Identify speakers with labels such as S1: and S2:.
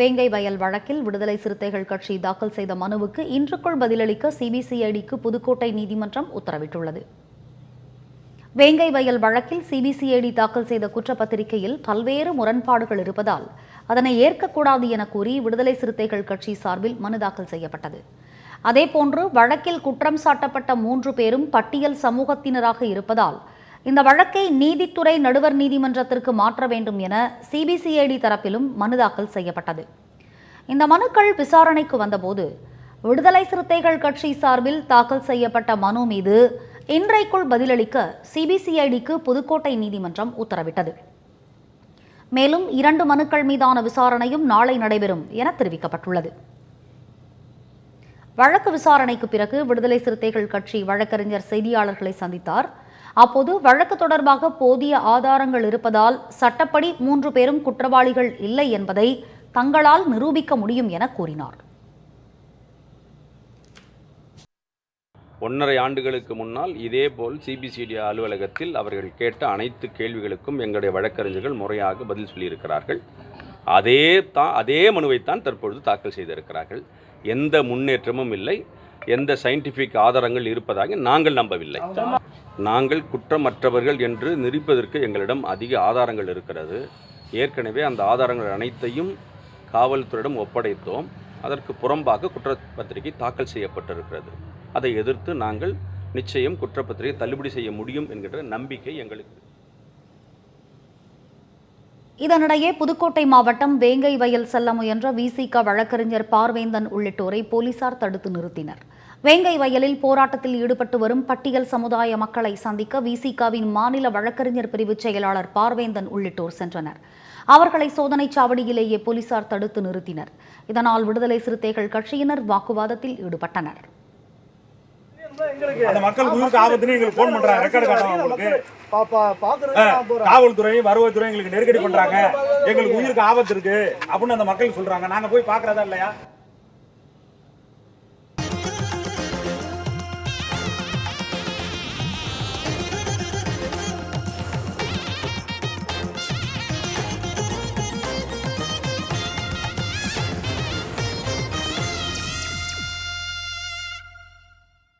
S1: வேங்கை வயல் வழக்கில் விடுதலை சிறுத்தைகள் கட்சி தாக்கல் செய்த மனுவுக்கு இன்றுக்குள் பதிலளிக்க சிபிசிஐடிக்கு புதுக்கோட்டை நீதிமன்றம் உத்தரவிட்டுள்ளது. வேங்கை வயல் வழக்கில் சிபிசிஐடி தாக்கல் செய்த குற்றப்பத்திரிகையில் பல்வேறு முரண்பாடுகள் இருப்பதால் அதனை ஏற்கக்கூடாது என கூறி விடுதலை சிறுத்தைகள் கட்சி சார்பில் மனு தாக்கல் செய்யப்பட்டது. அதேபோன்று வழக்கில் குற்றம் சாட்டப்பட்ட 3 பேரும் பட்டியல் சமூகத்தினராக இருப்பதால் இந்த வழக்கை நீதித்துறை நடுவர் நீதிமன்றத்திற்கு மாற்ற வேண்டும் என சிபிசிஐடி தரப்பிலும் மனு தாக்கல் செய்யப்பட்டது. இந்த மனுக்கள் விசாரணைக்கு வந்தபோது விடுதலை சிறுத்தைகள் கட்சி சார்பில் தாக்கல் செய்யப்பட்ட மனு மீது இன்றைக்குள் பதிலளிக்க சிபிசிஐடிக்கு புதுக்கோட்டை நீதிமன்றம் உத்தரவிட்டது. மேலும் 2 மனுக்கள் மீதான விசாரணையும் நாளை நடைபெறும் என தெரிவிக்கப்பட்டுள்ளது. வழக்கு விசாரணைக்கு பிறகு விடுதலை சிறுத்தைகள் கட்சி வழக்கறிஞர் செய்தியாளர்களை சந்தித்தார். அப்போது வழக்கு தொடர்பாக போதிய ஆதாரங்கள் இருப்பதால் சட்டப்படி 3 பேரும் குற்றவாளிகள் இல்லை என்பதை தங்களால் நிரூபிக்க முடியும் என கூறினார்.
S2: 1.5 ஆண்டுகளுக்கு முன்னால் இதேபோல் சிபிசிஐடி அலுவலகத்தில் அவர்கள் கேட்ட அனைத்து கேள்விகளுக்கும் எங்களுடைய வழக்கறிஞர்கள் முறையாக பதில் சொல்லியிருக்கிறார்கள். அதே மனுவைத்தான் தற்பொழுது தாக்கல் செய்திருக்கிறார்கள். எந்த முன்னேற்றமும் இல்லை, எந்த சயின்டிஃபிக் ஆதாரங்கள் இருப்பதாக நாங்கள் நம்பவில்லை. நாங்கள் குற்றமற்றவர்கள் என்று நிரூபிப்பதற்கு எங்களிடம் அதிக ஆதாரங்கள் இருக்கிறது. ஏற்கனவே அந்த ஆதாரங்கள் அனைத்தையும் காவல்துறையிடம் ஒப்படைத்தோம். அதற்கு புறம்பாக குற்றப்பத்திரிகை தாக்கல் செய்யப்பட்டிருக்கிறது. அதை எதிர்த்து நாங்கள் நிச்சயம் குற்றப்பத்திரிகை தள்ளுபடி செய்ய முடியும் என்கின்ற நம்பிக்கை எங்களுக்கு.
S1: இதனிடையே புதுக்கோட்டை மாவட்டம் வேங்கை வயல் செல்ல முயன்ற விசிக வழக்கறிஞர் பார்வேந்தன் உள்ளிட்டோரை போலீசார் தடுத்து நிறுத்தினர். வேங்கை வயலில் போராட்டத்தில் ஈடுபட்டு வரும் பட்டியல் சமுதாய மக்களை சந்திக்க விசிகவின் மாநில வழக்கறிஞர் பிரிவு செயலாளர் பார்வேந்தன் உள்ளிட்டோர் சென்றனர். அவர்களை சோதனை சாவடியிலேயே போலீசார் தடுத்து நிறுத்தினர். இதனால் விடுதலை சிறுத்தைகள் கட்சியினர் வாக்குவாதத்தில் ஈடுபட்டனர்.
S3: அந்த மக்கள் உயிருக்கு ஆபத்துன்னு எங்களுக்கு போன் பண்றாங்க, ரெக்கார்டு காட்டுவாங்க. உங்களுக்கு காவல்துறை வருவாய்த்துறை எங்களுக்கு நெருக்கடி பண்றாங்க, எங்களுக்கு உயிருக்கு ஆபத்து இருக்கு அப்படின்னு அந்த மக்கள் சொல்றாங்க. நாங்க போய் பாக்குறதா இல்லையா?